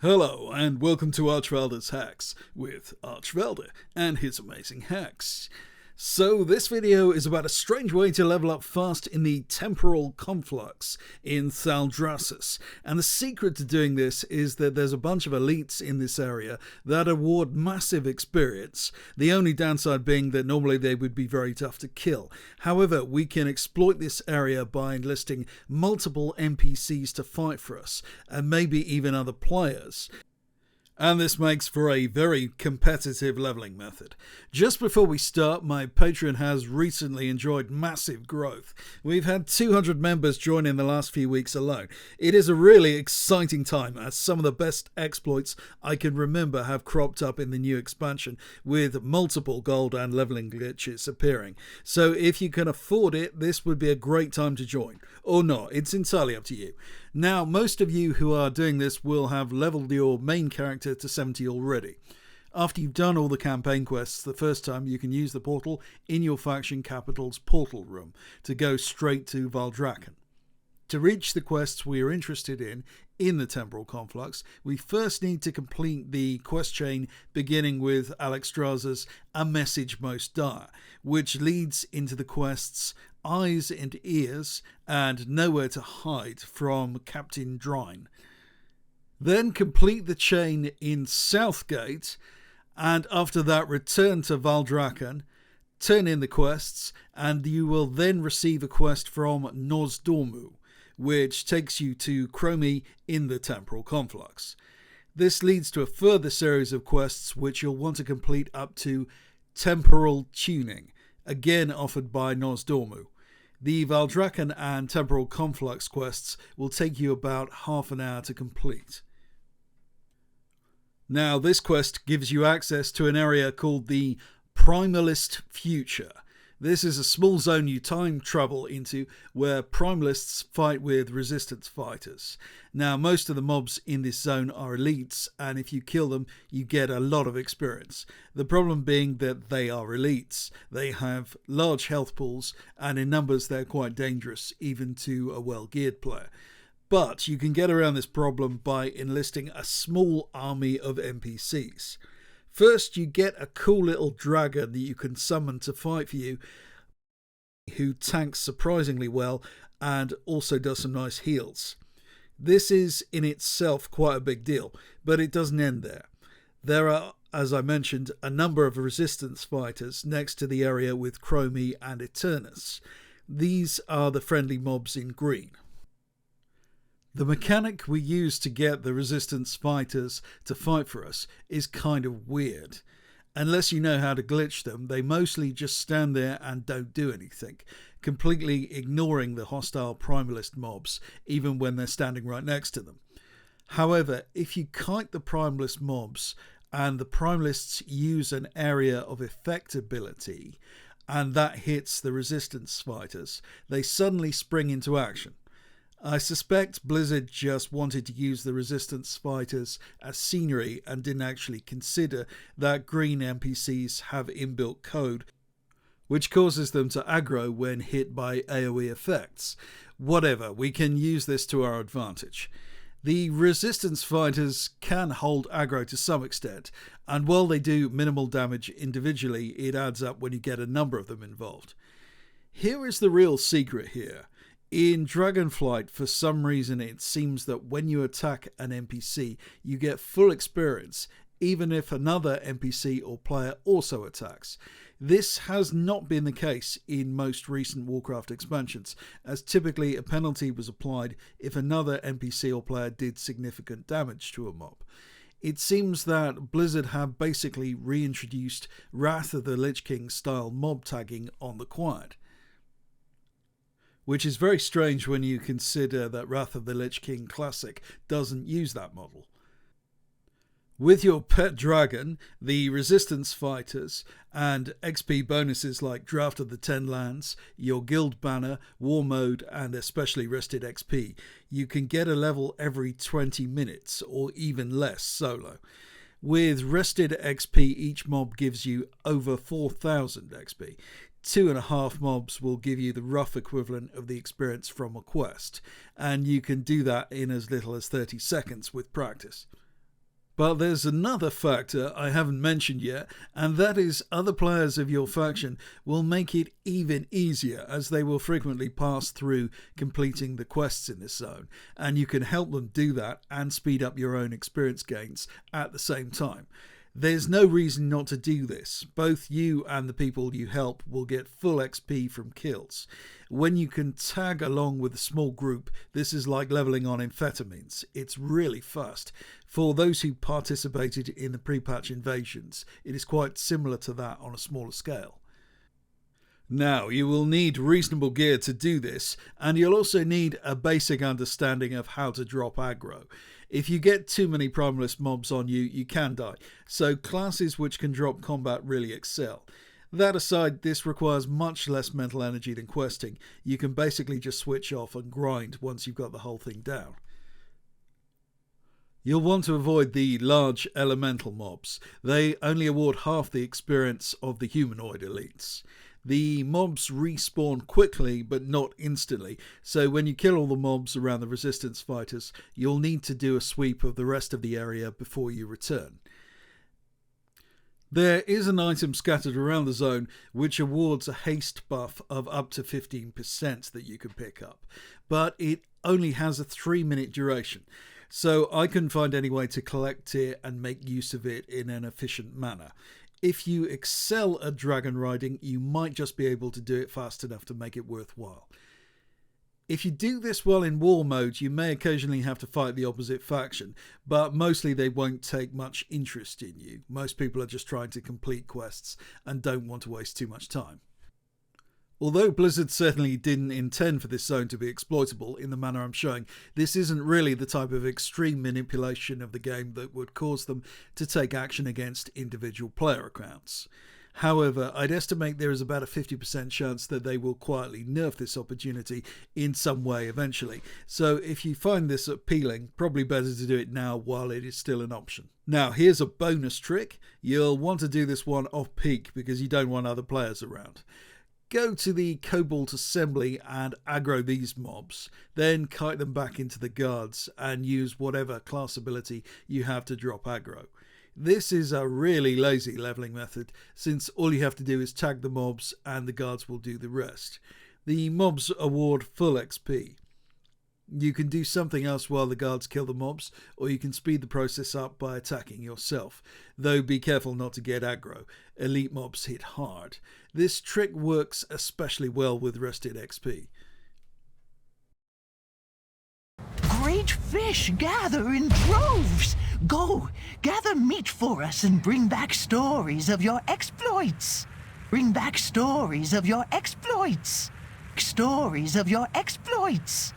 Hello and welcome to Archvelder's Hacks with Archvelder and his amazing hacks. So this video is about a strange way to level up fast in the temporal conflux in Thaldraszus, and the secret to doing this is that there's a bunch of elites in this area that award massive experience, the only downside being that normally they would be very tough to kill. However, we can exploit this area by enlisting multiple NPCs to fight for us, and maybe even other players. And this makes for a very competitive leveling method. Just before we start, my Patreon has recently enjoyed massive growth. We've had 200 members join in the last few weeks alone. It is a really exciting time as some of the best exploits I can remember have cropped up in the new expansion, with multiple gold and leveling glitches appearing. So if you can afford it, this would be a great time to join. Or not, it's entirely up to you. Now, most of you who are doing this will have leveled your main character to 70 already. After you've done all the campaign quests the first time, you can use the portal in your faction capital's portal room to go straight to Valdrakken. To reach the quests we are interested in the temporal conflux, we first need to complete the quest chain beginning with Alexstrasza's A Message Most Dire, which leads into the quests Eyes and Ears and Nowhere to Hide from Captain Drine. Then complete the chain in Southgate, and after that return to Valdrakken, turn in the quests, and you will then receive a quest from Nosdormu, which takes you to Chromie in the temporal conflux. This leads to a further series of quests which you'll want to complete up to Temporal Tuning, again offered by Nosdormu. The Valdrakken and temporal conflux quests will take you about half an hour to complete. Now, this quest gives you access to an area called the Primalist Future. This is a small zone you time travel into where primalists fight with resistance fighters. Now, most of the mobs in this zone are elites, and if you kill them, you get a lot of experience. The problem being that they are elites. They have large health pools, and in numbers they're quite dangerous, even to a well-geared player. But you can get around this problem by enlisting a small army of NPCs. First, you get a cool little dragon that you can summon to fight for you, who tanks surprisingly well and also does some nice heals. This is in itself quite a big deal, but it doesn't end there. There are, as I mentioned, a number of resistance fighters next to the area with Chromie and Eternus. These are the friendly mobs in green. The mechanic we use to get the resistance fighters to fight for us is kind of weird. Unless you know how to glitch them, they mostly just stand there and don't do anything, completely ignoring the hostile primalist mobs, even when they're standing right next to them. However, if you kite the primalist mobs and the primalists use an area of effect ability, and that hits the resistance fighters, they suddenly spring into action. I suspect Blizzard just wanted to use the resistance fighters as scenery and didn't actually consider that green NPCs have inbuilt code which causes them to aggro when hit by AoE effects. Whatever, we can use this to our advantage. The resistance fighters can hold aggro to some extent, and while they do minimal damage individually, it adds up when you get a number of them involved. Here is the real secret here. In Dragonflight, for some reason, it seems that when you attack an NPC, you get full experience, even if another NPC or player also attacks. This has not been the case in most recent Warcraft expansions, as typically a penalty was applied if another NPC or player did significant damage to a mob. It seems that Blizzard have basically reintroduced Wrath of the Lich King style mob tagging on the quiet, which is very strange when you consider that Wrath of the Lich King Classic doesn't use that model. With your pet dragon, the resistance fighters, and XP bonuses like Draft of the 10 Lands, your guild banner, war mode, and especially rested XP, you can get a level every 20 minutes or even less solo. With rested XP, each mob gives you over 4,000 XP. 2.5 mobs will give you the rough equivalent of the experience from a quest, and you can do that in as little as 30 seconds with practice. But there's another factor I haven't mentioned yet, and that is other players of your faction will make it even easier, as they will frequently pass through completing the quests in this zone, and you can help them do that and speed up your own experience gains at the same time. There's no reason not to do this. Both you and the people you help will get full XP from kills. When you can tag along with a small group, this is like leveling on amphetamines. It's really fast. For those who participated in the pre-patch invasions, it is quite similar to that on a smaller scale. Now, you will need reasonable gear to do this, and you'll also need a basic understanding of how to drop aggro. If you get too many primalist mobs on you, you can die, so classes which can drop combat really excel. That aside, this requires much less mental energy than questing. You can basically just switch off and grind once you've got the whole thing down. You'll want to avoid the large elemental mobs. They only award half the experience of the humanoid elites. The mobs respawn quickly but not instantly, so when you kill all the mobs around the resistance fighters, you'll need to do a sweep of the rest of the area before you return. There is an item scattered around the zone which awards a haste buff of up to 15% that you can pick up, but it only has a 3-minute duration, so I couldn't find any way to collect it and make use of it in an efficient manner. If you excel at dragon riding, you might just be able to do it fast enough to make it worthwhile. If you do this well in war mode, you may occasionally have to fight the opposite faction, but mostly they won't take much interest in you. Most people are just trying to complete quests and don't want to waste too much time. Although Blizzard certainly didn't intend for this zone to be exploitable in the manner I'm showing, this isn't really the type of extreme manipulation of the game that would cause them to take action against individual player accounts. However, I'd estimate there is about a 50% chance that they will quietly nerf this opportunity in some way eventually, so if you find this appealing, probably better to do it now while it is still an option. Now, here's a bonus trick. You'll want to do this one off peak because you don't want other players around. Go to the Cobalt Assembly and aggro these mobs, then kite them back into the guards and use whatever class ability you have to drop aggro. This is a really lazy leveling method, since all you have to do is tag the mobs and the guards will do the rest. The mobs award full XP. You can do something else while the guards kill the mobs, or you can speed the process up by attacking yourself, though be careful not to get aggro. Elite mobs hit hard. This trick works especially well with rested XP. Great fish gather in droves. Go, gather meat for us and bring back stories of your exploits. Bring back stories of your exploits. Stories of your exploits.